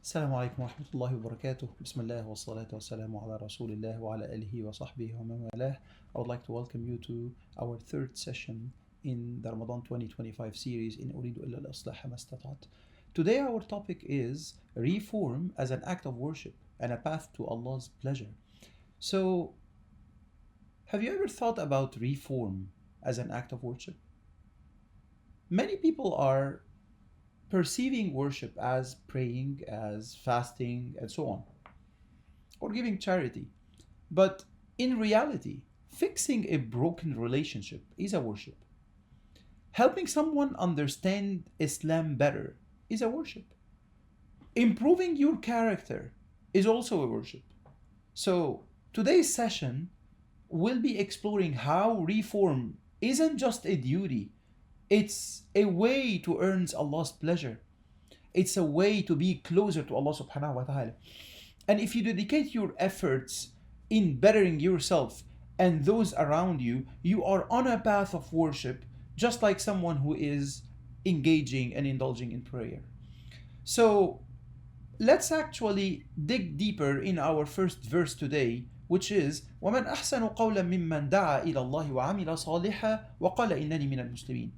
السلام عليكم ورحمة الله وبركاته. بسم الله والصلاة والسلام على رسول الله وعلى آله وصحبه ومن والاه. I would like to welcome you to our third session in the Ramadan 2025 series in أريد إلا الإصلاح ما استطعت. Today our topic is reform as an act of worship and a path to Allah's pleasure. So, have you ever thought about reform as an act of worship? Many people are perceiving worship as praying, as fasting, and so on, or giving charity. But in reality, fixing a broken relationship is a worship. Helping someone understand Islam better is a worship. Improving your character is also a worship. So, today's session will be exploring how reform isn't just a duty, it's a way to earn Allah's pleasure. It's a way to be closer to Allah subhanahu wa ta'ala. And if you dedicate your efforts in bettering yourself and those around you, you are on a path of worship, just like someone who is engaging and indulging in prayer. So let's actually dig deeper in our first verse today, which is وَمَنْ أَحْسَنُ قَوْلًا مِمَّنْ دَعَا إِلَى اللَّهِ وَعَمِلَ صَالِحًا وَقَالَ إِنَّنِي مِنَ الْمُسْلِمِينَ.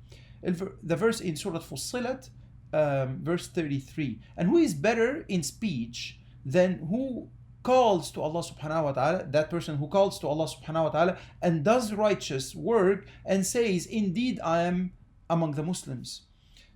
The verse in Surah Fussilat, verse 33. And who is better in speech than who calls to Allah subhanahu wa ta'ala, that person who calls to Allah subhanahu wa ta'ala and does righteous work and says, indeed I am among the Muslims.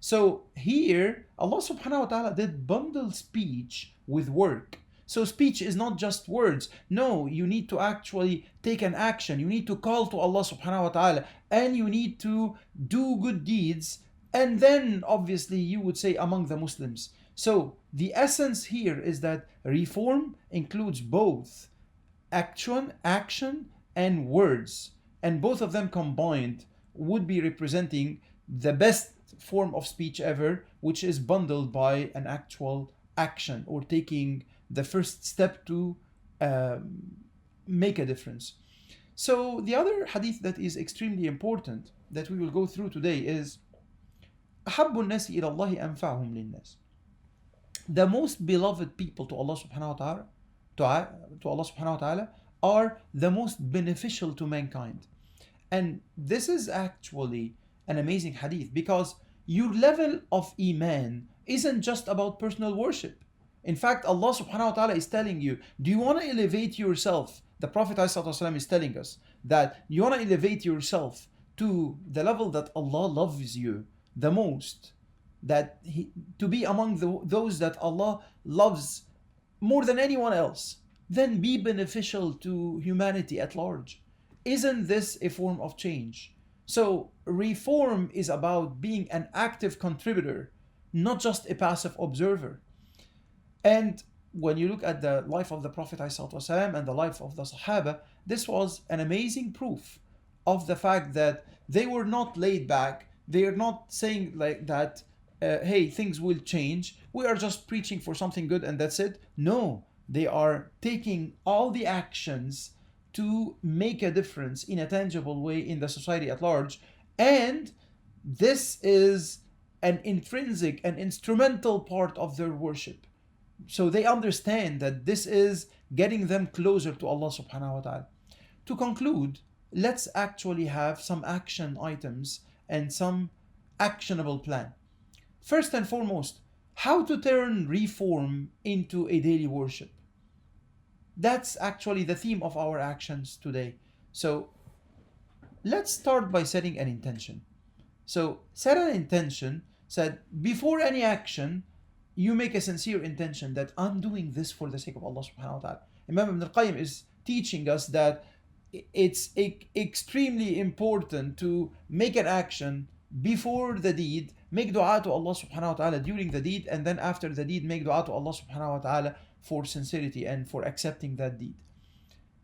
So here, Allah subhanahu wa ta'ala did bundle speech with work. So speech is not just words. No, you need to actually take an action. You need to call to Allah subhanahu wa ta'ala and you need to do good deeds. And then obviously you would say among the Muslims. So the essence here is that reform includes both action and words. And both of them combined would be representing the best form of speech ever, which is bundled by an actual action or taking the first step to make a difference. So the other hadith that is extremely important that we will go through today is أحب الناس إلى الله أنفعهم للناس. The most beloved people to Allah subhanahu wa ta'ala, to Allah subhanahu wa ta'ala are the most beneficial to mankind. And this is actually an amazing hadith because your level of iman isn't just about personal worship. In fact, Allah subhanahu wa ta'ala is telling you, do you want to elevate yourself? The Prophet ﷺ is telling us that you want to elevate yourself to the level that Allah loves you the most, to be among those that Allah loves more than anyone else, then be beneficial to humanity at large. Isn't this a form of change? So reform is about being an active contributor, not just a passive observer. And when you look at the life of the Prophet ﷺ and the life of the Sahaba, this was an amazing proof of the fact that they were not laid back. They are not saying like that, hey, things will change. We are just preaching for something good and that's it. No, they are taking all the actions to make a difference in a tangible way in the society at large. And this is an intrinsic and instrumental part of their worship. So they understand that this is getting them closer to Allah subhanahu wa ta'ala. To conclude, let's actually have some action items and some actionable plan. First and foremost, how to turn reform into a daily worship. That's actually the theme of our actions today. So let's start by setting an intention. So set an intention, said before any action, you make a sincere intention that I'm doing this for the sake of Allah subhanahu wa ta'ala. Imam Ibn al-Qayyim is teaching us that it's extremely important to make an action before the deed, make dua to Allah subhanahu wa ta'ala during the deed, and then after the deed, make dua to Allah subhanahu wa ta'ala for sincerity and for accepting that deed.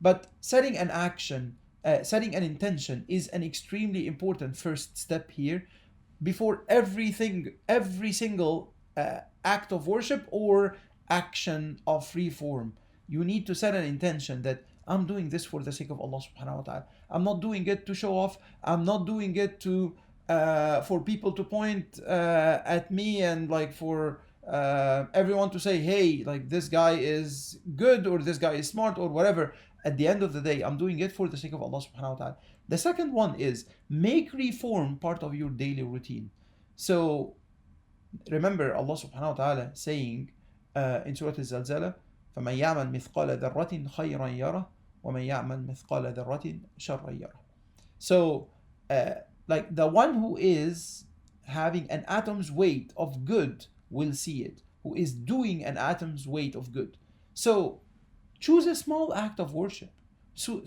But setting an action, setting an intention is an extremely important first step here before every single act of worship or action of reform. You need to set an intention that I'm doing this for the sake of Allah subhanahu wa ta'ala. I'm not doing it to show off. I'm not doing it to for people to point at me and like for everyone to say, hey, like this guy is good or this guy is smart or whatever. At the end of the day, I'm doing it for the sake of Allah subhanahu wa ta'ala. The second one is make reform part of your daily routine. So remember Allah subhanahu wa ta'ala saying in Surah Al-Zalzala, فَمَنْ يَعْمَلْ مِثْقَالَ ذَرَّةٍ خَيْرًا يَرَهُ وَمَنْ يَعْمَلْ مِثْقَالَ ذَرَّةٍ شَرًّا يَرَهُ. So like the one who is having an atom's weight of good will see it, who is doing an atom's weight of good. So choose a small act of worship, so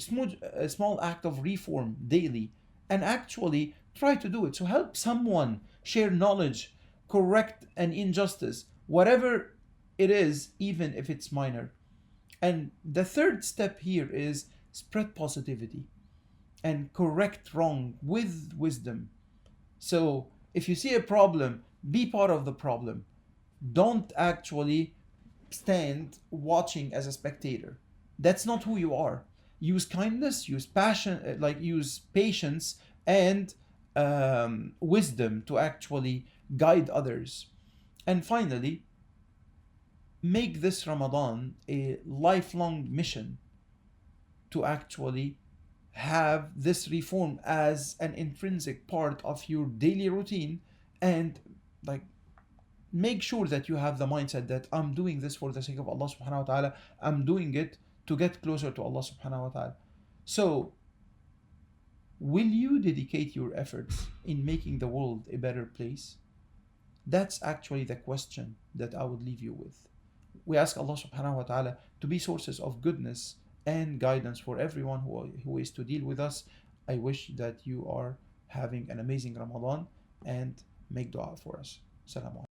a small act of reform daily, and actually try to do it. So help someone, share knowledge, correct an injustice, whatever it is, even if it's minor. And the third step here is spread positivity and correct wrong with wisdom. So if you see a problem, be part of the problem. Don't actually stand watching as a spectator. That's not who you are. Use kindness, use passion, use patience and wisdom to actually guide others. And finally, make this Ramadan a lifelong mission to actually have this reform as an intrinsic part of your daily routine, and like make sure that you have the mindset that I'm doing this for the sake of Allah subhanahu wa ta'ala. I'm doing it to get closer to Allah subhanahu wa ta'ala. So will you dedicate your efforts in making the world a better place? That's actually the question that I would leave you with. We ask Allah subhanahu wa ta'ala to be sources of goodness and guidance for everyone who is to deal with us. I wish that you are having an amazing Ramadan, and make dua for us. Salaam alaikum.